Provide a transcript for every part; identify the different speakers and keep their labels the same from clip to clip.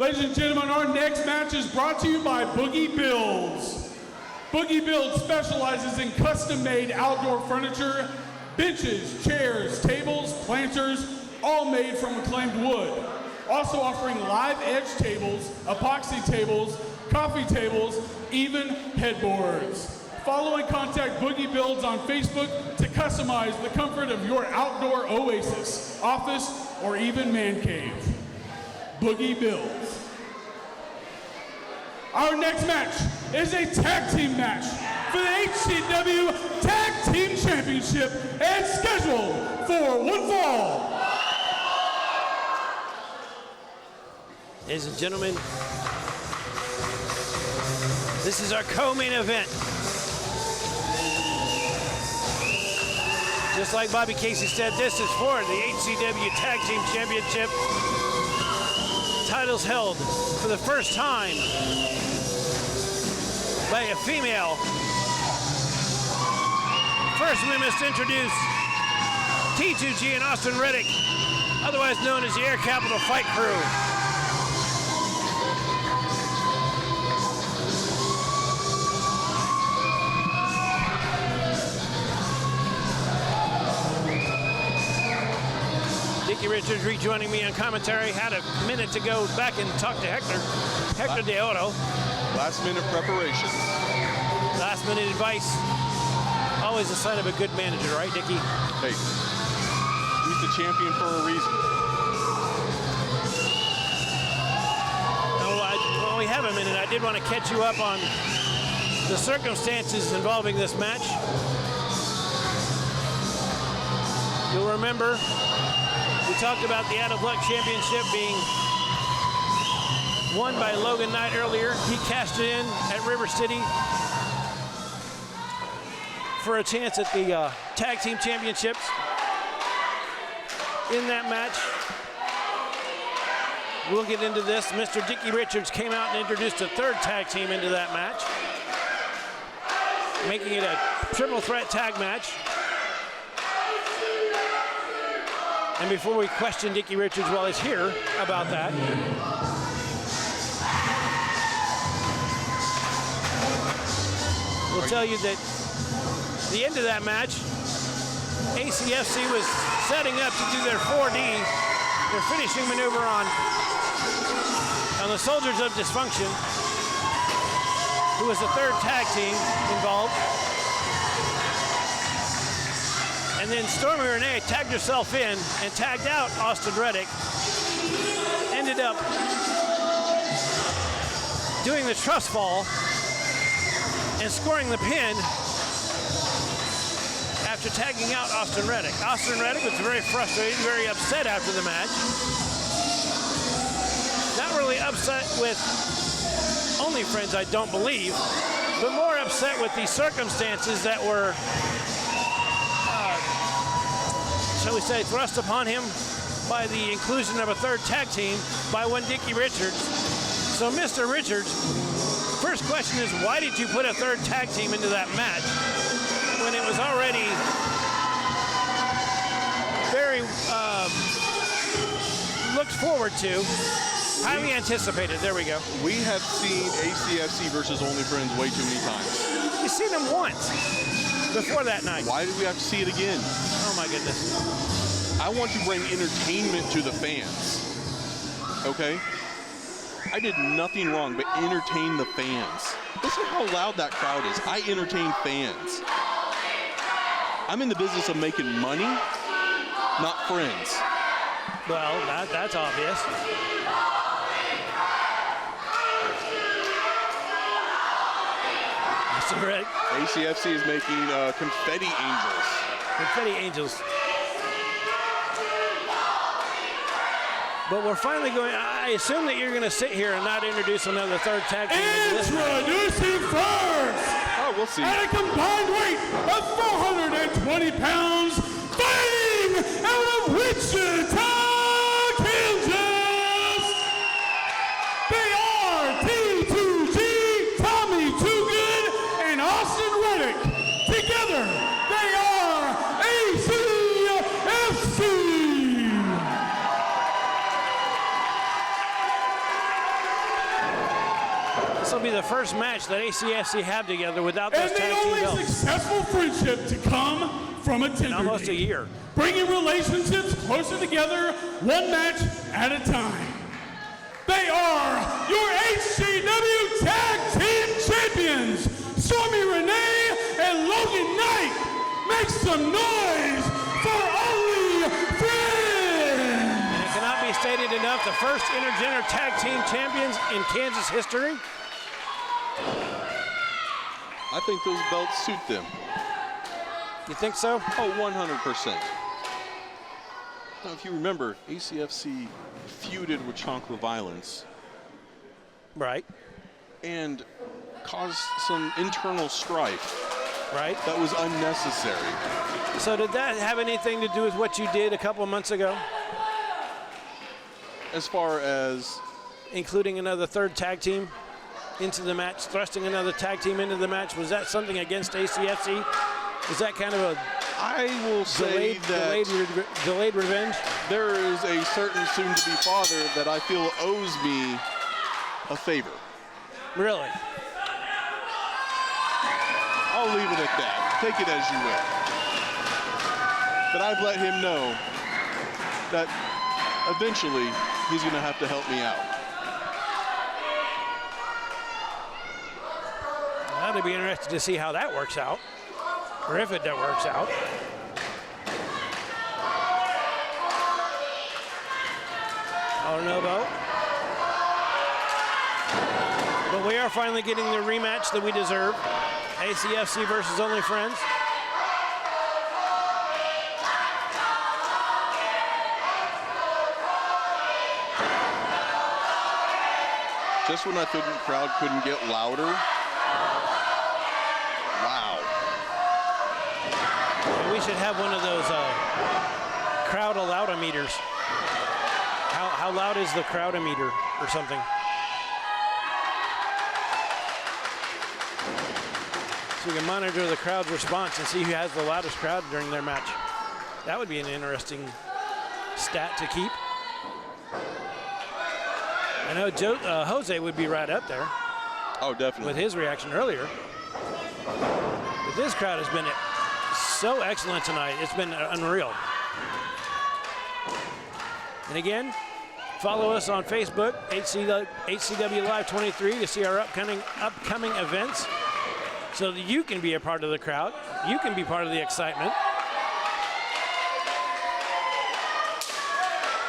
Speaker 1: Ladies and gentlemen, our next match is brought to you by Boogie Builds. Boogie Builds specializes in custom-made outdoor furniture, benches, chairs, tables, planters, all made from reclaimed wood. Also offering live edge tables, epoxy tables, coffee tables, even headboards. Follow and contact Boogie Builds on Facebook to customize the comfort of your outdoor oasis, office, or even man cave. Boogie Builds. Our next match is a tag team match for the HCW Tag Team Championship and scheduled for one fall.
Speaker 2: Ladies and gentlemen, this is our co-main event. Just like Bobby Casey said, this is for the HCW Tag Team Championship. Titles held for the first time by a female. First, we must introduce T2G and Austin Reddick, otherwise known as the Air Capital Fight Crew. Dickie Richards rejoining me on commentary. Had a minute to go back and talk to Hector Deodo.
Speaker 3: Last minute preparations.
Speaker 2: Last minute advice. Always a sign of a good manager, right, Dickie?
Speaker 3: Hey, he's the champion for a reason.
Speaker 2: Well, we have a minute. I did want to catch you up on the circumstances involving this match. You'll remember we talked about the Out of Luck Championship being won by Logan Knight earlier. He cashed it in at River City for a chance at the Tag Team Championships. In that match, we'll get into this. Mr. Dickie Richards came out and introduced a third tag team into that match, making it a triple threat tag match. And before we question Dickie Richards while he's here about that, we'll tell you that the end of that match, ACFC was setting up to do their 4D, their finishing maneuver on the Soldiers of Dysfunction, who was the third tag team involved. And then Stormi Renee tagged herself in and tagged out Austin Reddick. Ended up doing the trust fall and scoring the pin after tagging out Austin Reddick. Austin Reddick was very frustrated, very upset after the match. Not really upset with Onlyfriends, I don't believe, but more upset with the circumstances that were shall we say, thrust upon him by the inclusion of a third tag team by one Dickie Richards. So, Mr. Richards, first question is, why did you put a third tag team into that match when it was already very looked forward to, highly anticipated? There we go.
Speaker 3: We have seen ACFC versus Onlyfriends way too many times.
Speaker 2: You've seen them once before that night.
Speaker 3: Why did we have to see it again?
Speaker 2: Oh my goodness.
Speaker 3: I want to bring entertainment to the fans, okay? I did nothing wrong but entertain the fans. Listen how loud that crowd is. I entertain fans. I'm in the business of making money, not friends.
Speaker 2: Well, that's obvious. Right.
Speaker 3: ACFC is making confetti angels.
Speaker 2: Confetti angels. But we're finally going, I assume that you're going to sit here and not introduce another third tag team.
Speaker 1: Introducing first,
Speaker 3: we'll see.
Speaker 1: At a combined weight of 420 pounds, fighting out of Wichita, Kansas, they are T2G, Tommy Too Good, and Austin Reddick. Together, they are ACFC.
Speaker 2: This will be the first match that ACFC have together without those
Speaker 1: And the
Speaker 2: tag team
Speaker 1: only
Speaker 2: belts
Speaker 1: successful friendship to come from a
Speaker 2: in
Speaker 1: Tinder
Speaker 2: almost a
Speaker 1: date.
Speaker 2: year.
Speaker 1: Bringing relationships closer together, one match at a time. They are your HCW Tag Team Champions, Stormi, Renee, and Logan Knight. Make some noise for Onlyfriends!
Speaker 2: And it cannot be stated enough, the first intergender tag team champions in Kansas history.
Speaker 3: I think those belts suit them.
Speaker 2: You think so?
Speaker 3: Oh, 100%. Now, if you remember, ACFC feuded with Chancla Violence
Speaker 2: Right,
Speaker 3: and caused some internal strife
Speaker 2: right.
Speaker 3: that was unnecessary.
Speaker 2: So did that have anything to do with what you did a couple of months ago?
Speaker 3: As far as
Speaker 2: Including another third tag team into the match, thrusting another tag team into the match. Was that something against ACFC? Was that kind of a
Speaker 3: I will say
Speaker 2: delayed revenge?
Speaker 3: there is a certain soon-to-be father that I feel owes me a favor.
Speaker 2: Really?
Speaker 3: I'll leave it at that. Take it as you will. But I've let him know that eventually he's going to have to help me out.
Speaker 2: I'd be interested to see how that works out, or if it works out. Collar elbow. But we are finally getting the rematch that we deserve. ACFC versus Onlyfriends.
Speaker 3: Just when I thought the crowd couldn't get louder. Wow.
Speaker 2: We should have one of those crowd allow-o-meters. How loud is the crowd-o-meter or something? So we can monitor the crowd's response and see who has the loudest crowd during their match. That would be an interesting stat to keep. I know Jose would be right up there.
Speaker 3: Oh, definitely.
Speaker 2: With his reaction earlier. But this crowd has been so excellent tonight. It's been unreal. And again, follow us on Facebook, HCW Live 23, to see our upcoming events, so that you can be a part of the crowd. You can be part of the excitement.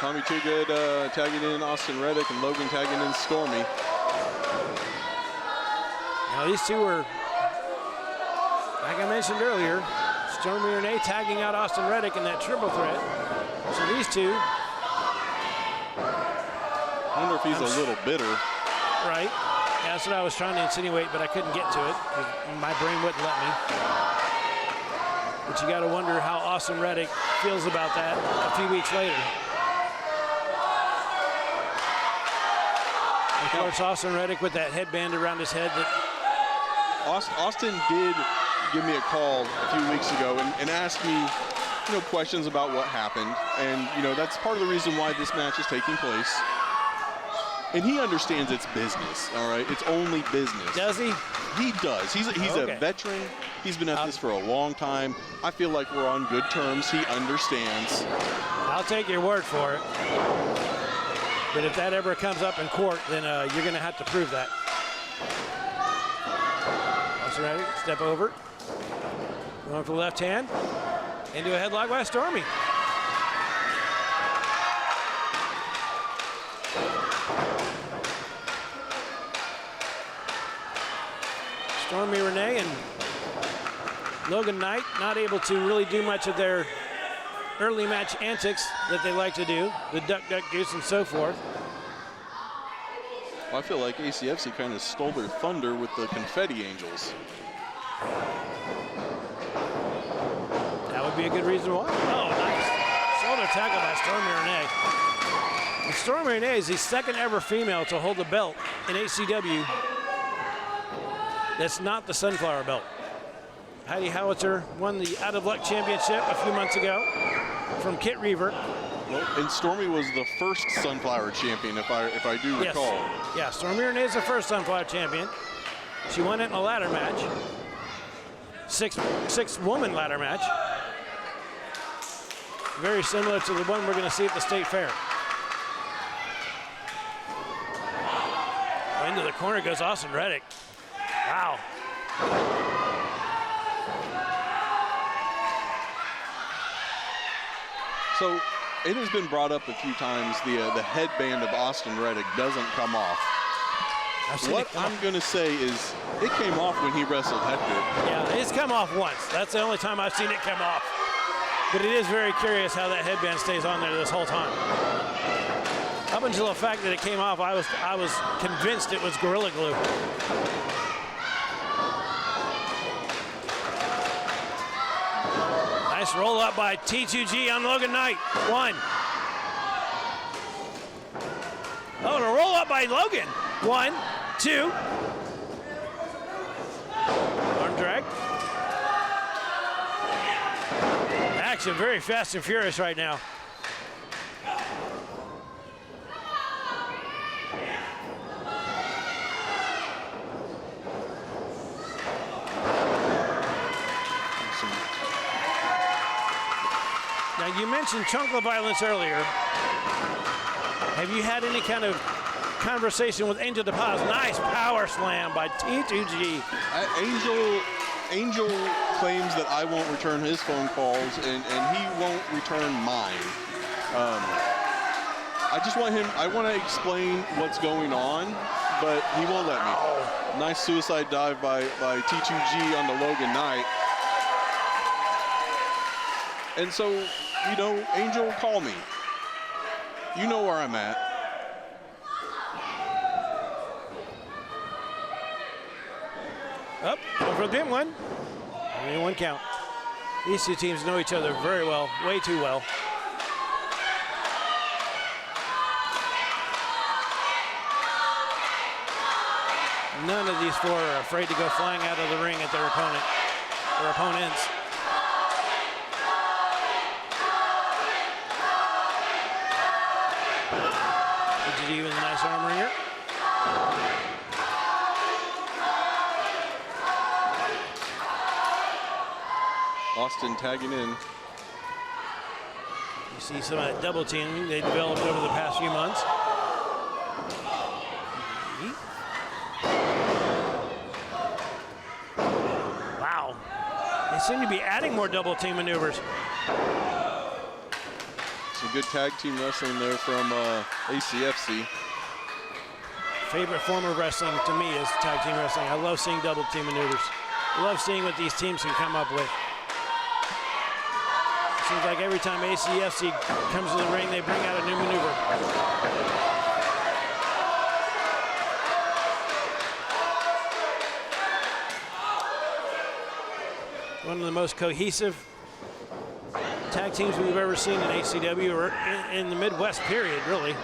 Speaker 3: Tommy Too Good tagging in Austin Reddick and Logan tagging in Stormi.
Speaker 2: Now these two were, like I mentioned earlier, Stormi and Renee tagging out Austin Reddick in that triple threat. So these two.
Speaker 3: I wonder if he's a little bitter.
Speaker 2: Right. Yeah, that's what I was trying to insinuate, but I couldn't get to it because my brain wouldn't let me. But you got to wonder how Austin Reddick feels about that a few weeks later. Of course, Austin Reddick with that headband around his head. That
Speaker 3: Austin did give me a call a few weeks ago and asked me, questions about what happened. And, that's part of the reason why this match is taking place. And he understands it's business, all right? It's only business.
Speaker 2: Does he?
Speaker 3: He does. He's
Speaker 2: Okay.
Speaker 3: a veteran. He's been at this for a long time. I feel like we're on good terms. He understands.
Speaker 2: I'll take your word for it. But if that ever comes up in court, then you're going to have to prove that. Austin Reddick, step over. Going for the left hand. Into a headlock by Stormi. Stormi, Renee, and Logan Knight not able to really do much of their early match antics that they like to do, the duck, duck, goose, and so forth.
Speaker 3: Well, I feel like ACFC kind of stole their thunder with the confetti angels.
Speaker 2: That would be a good reason why. Oh, nice. Shoulder tackle by Stormi Renee. And Stormi Renee is the second ever female to hold the belt in HCW. That's not the Sunflower belt. Hottie Howitzer won the Out of Luck Championship a few months ago from Kit Reaver.
Speaker 3: Well, and Stormi was the first Sunflower champion, if I do recall.
Speaker 2: Yeah, Stormi Renee is the first Sunflower champion. She won it in a ladder match. Six-woman ladder match. Very similar to the one we're going to see at the State Fair. Into the corner goes Austin Reddick. Wow.
Speaker 3: So it has been brought up a few times, the headband of Austin Reddick doesn't come off. What I'm going to say is it came off when he wrestled Hector.
Speaker 2: Yeah, it's come off once. That's the only time I've seen it come off. But it is very curious how that headband stays on there this whole time. Up until the fact that it came off, I was convinced it was Gorilla Glue. Nice roll up by T2G on Logan Knight. 1. Oh, and a roll up by Logan. 1, 2. Arm drag. Action very fast and furious right now. Now, you mentioned chunkla violence earlier. Have you had any kind of conversation with Angel DePaz? Nice power slam by T2G.
Speaker 3: Angel claims that I won't return his phone calls, and he won't return mine. I want to explain what's going on, but he won't let me. Nice suicide dive by T2G on the Logan Knight. And so, you know, Angel, call me. You know where I'm at.
Speaker 2: Up, over the one. Only 1 count. These two teams know each other very well, way too well. None of these 4 are afraid to go flying out of the ring at their opponents. T2G with a nice arm ringer.
Speaker 3: Austin tagging in.
Speaker 2: You see some of that double teaming they developed over the past few months. Wow. They seem to be adding more double team maneuvers.
Speaker 3: Some good tag team wrestling there from ACFC.
Speaker 2: Favorite form of wrestling to me is tag team wrestling. I love seeing double team maneuvers. I love seeing what these teams can come up with. Seems like every time ACFC comes to the ring, they bring out a new maneuver. One of the most cohesive tag teams we've ever seen in HCW, or in the Midwest period, really.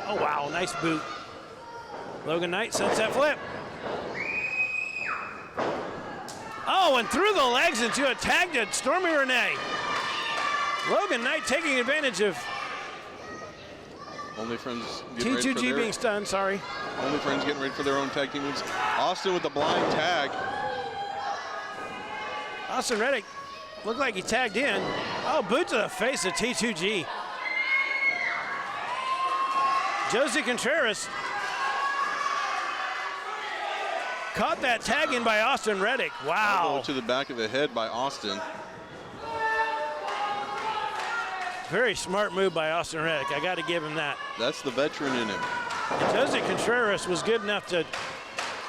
Speaker 2: Oh, wow, nice boot. Logan Knight sunset flip. Oh, and through the legs into a tag to Stormi Renee. Logan Knight taking advantage of
Speaker 3: Onlyfriends
Speaker 2: T2G being stunned, sorry.
Speaker 3: Onlyfriends getting ready for their own tag team moves. Austin with the blind tag.
Speaker 2: Austin Reddick looked like he tagged in. Oh, boot to the face of T2G. Josie Contreras caught that tag in by Austin Reddick. Wow.
Speaker 3: Elbow to the back of the head by Austin.
Speaker 2: Very smart move by Austin Reddick. I got to give him that.
Speaker 3: That's the veteran in him.
Speaker 2: Josie Contreras was good enough to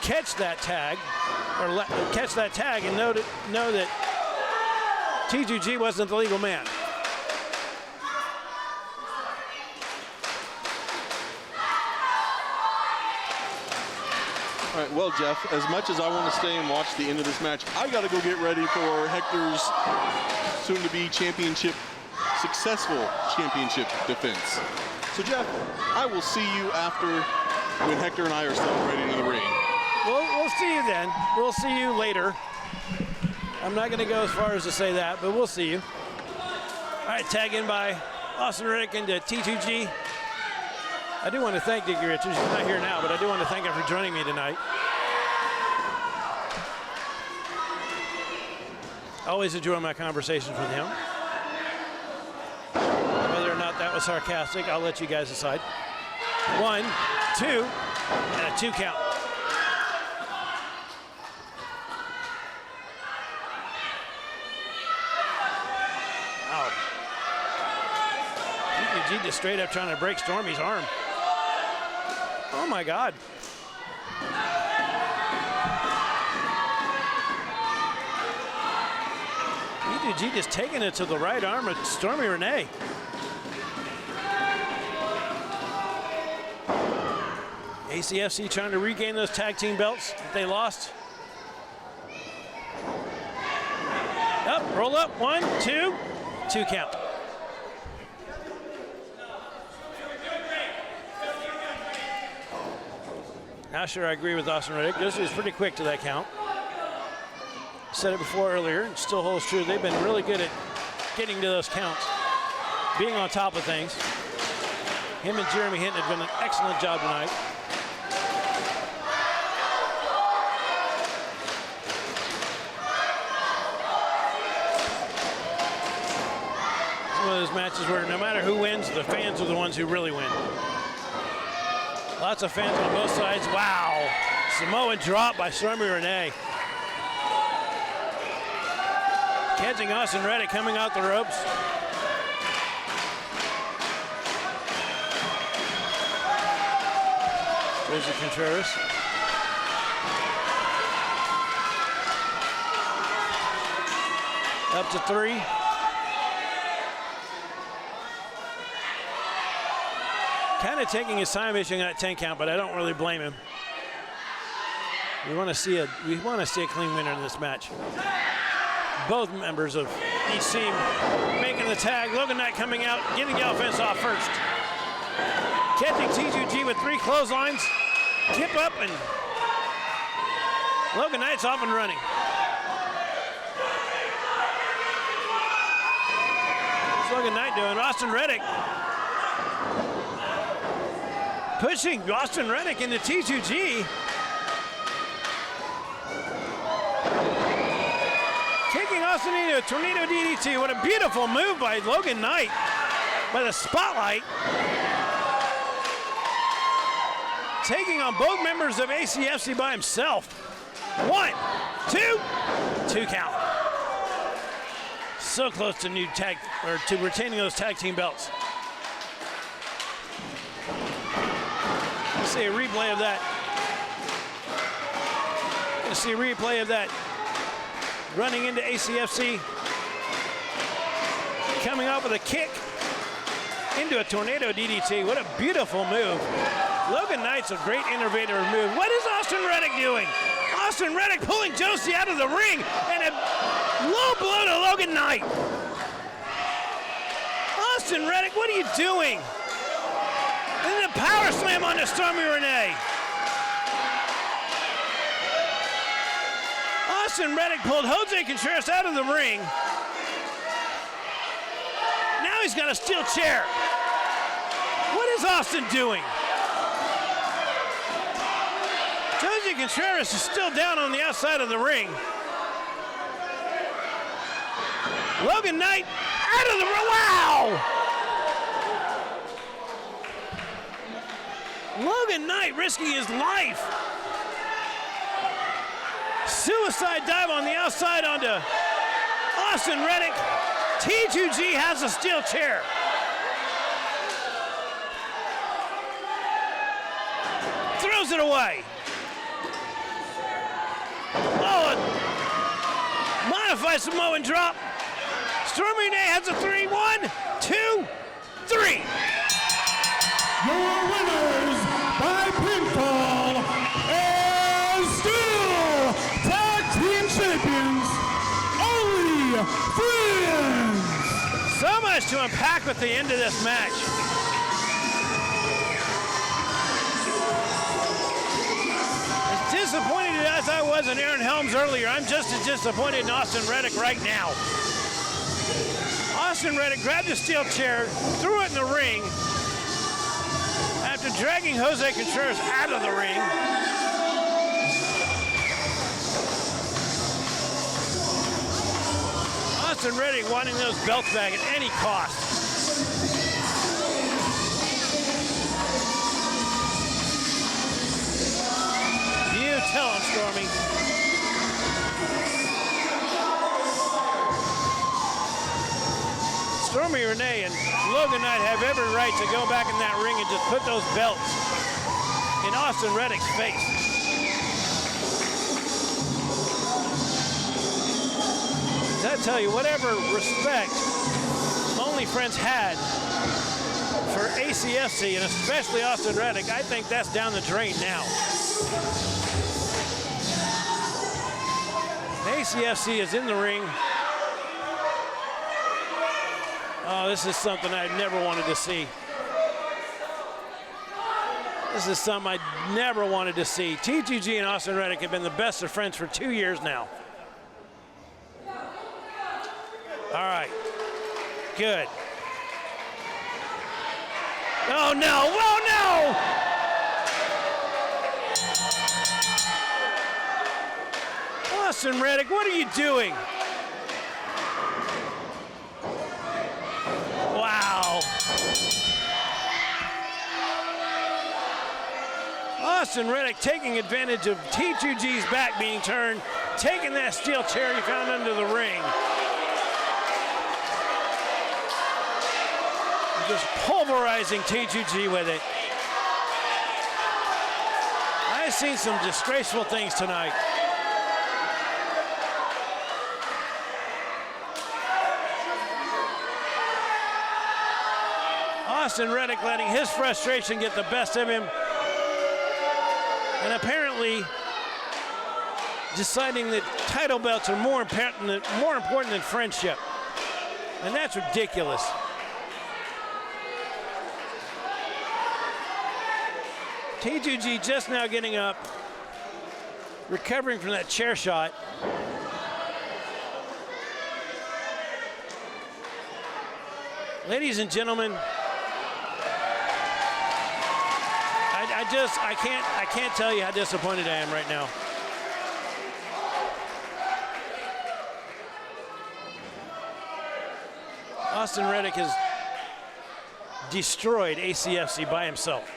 Speaker 2: catch that tag, or catch that tag and know that T2G wasn't the legal man.
Speaker 3: All right, well, Jeff, as much as I want to stay and watch the end of this match, I got to go get ready for Hector's soon-to-be successful championship defense. So, Jeff, I will see you after when Hector and I are celebrating in the ring.
Speaker 2: We'll see you then. We'll see you later. I'm not going to go as far as to say that, but we'll see you. All right, tag in by Austin Reddick into T2G. I do want to thank Dickie Richards. He's not here now, but I do want to thank him for joining me tonight. Always enjoy my conversations with him. Whether or not that was sarcastic, I'll let you guys decide. 1, 2, and a 2 count. Wow. T2G just straight up trying to break Stormi's arm. Oh my God. T2G just taking it to the right arm of Stormi Renee. ACFC trying to regain those tag team belts that they lost. Up, roll up, 1, 2, 2 count. Not sure I agree with Austin Reddick. This was pretty quick to that count. Said it before earlier, and still holds true. They've been really good at getting to those counts, being on top of things. Him and Jeremy Hinton have done an excellent job tonight. It's one of those matches where no matter who wins, the fans are the ones who really win. Lots of fans on both sides. Wow. Samoan drop by Stormi Renee. Catching Austin Reddick coming out the ropes. There's the Contreras. Up to 3. Kind of taking his time issuing that 10 count, but I don't really blame him. We want to see a clean winner in this match. Both members of each team making the tag. Logan Knight coming out, getting the offense off first. Catching T2G with 3 clotheslines. Tip up, and Logan Knight's off and running. What's Logan Knight doing? Austin Reddick pushing Austin Reddick into T2G. Taking Austin into a tornado DDT. What a beautiful move by Logan Knight by the spotlight. Taking on both members of ACFC by himself. 1, 2, 2 count. So close to to retaining those tag team belts. Let's see a replay of that. Let's see a replay of that. Running into ACFC. Coming up with a kick into a tornado DDT. What a beautiful move. Logan Knight's a great innovator move. What is Austin Reddick doing? Austin Reddick pulling Josie out of the ring, and a low blow to Logan Knight. Austin Reddick, what are you doing? And then a power slam onto Stormi Renee. Austin Reddick pulled Jose Contreras out of the ring. Now he's got a steel chair. What is Austin doing? Jose Contreras is still down on the outside of the ring. Logan Knight out of the ring. Wow! Logan Knight risking his life. Suicide dive on the outside onto Austin Reddick. T2G has a steel chair. Throws it away. Oh, a modified Samoan drop. Stormi Renee has a 3, 1, 2, 3.
Speaker 1: Your winners by pinfall and still tag team champions, Onlyfriends.
Speaker 2: So much to unpack at the end of this match. As disappointed as I was in Aaron Helms earlier, I'm just as disappointed in Austin Reddick right now. Austin Reddick grabbed the steel chair, threw it in the ring after dragging Jose Contreras out of the ring. Austin Reddick wanting those belts back at any cost. You tell him, Stormi. Stormi, Renee, and Logan Knight have every right to go back in that ring and just put those belts in Austin Reddick's face. I tell you, whatever respect Onlyfriends had for ACFC, and especially Austin Reddick, I think that's down the drain now. ACFC is in the ring. Oh, this is something I never wanted to see. This is something I never wanted to see. T2G and Austin Reddick have been the best of friends for 2 years now. All right, good. Oh no, oh no! Austin Reddick, what are you doing? Wow. Austin Reddick taking advantage of T2G's back being turned, taking that steel chair he found under the ring. Just pulverizing T2G with it. I've seen some disgraceful things tonight. Austin Reddick letting his frustration get the best of him, and apparently deciding that title belts are more important than friendship, and that's ridiculous. T2G just now getting up, recovering from that chair shot. Ladies and gentlemen, I can't tell you how disappointed I am right now. Austin Reddick has destroyed ACFC by himself.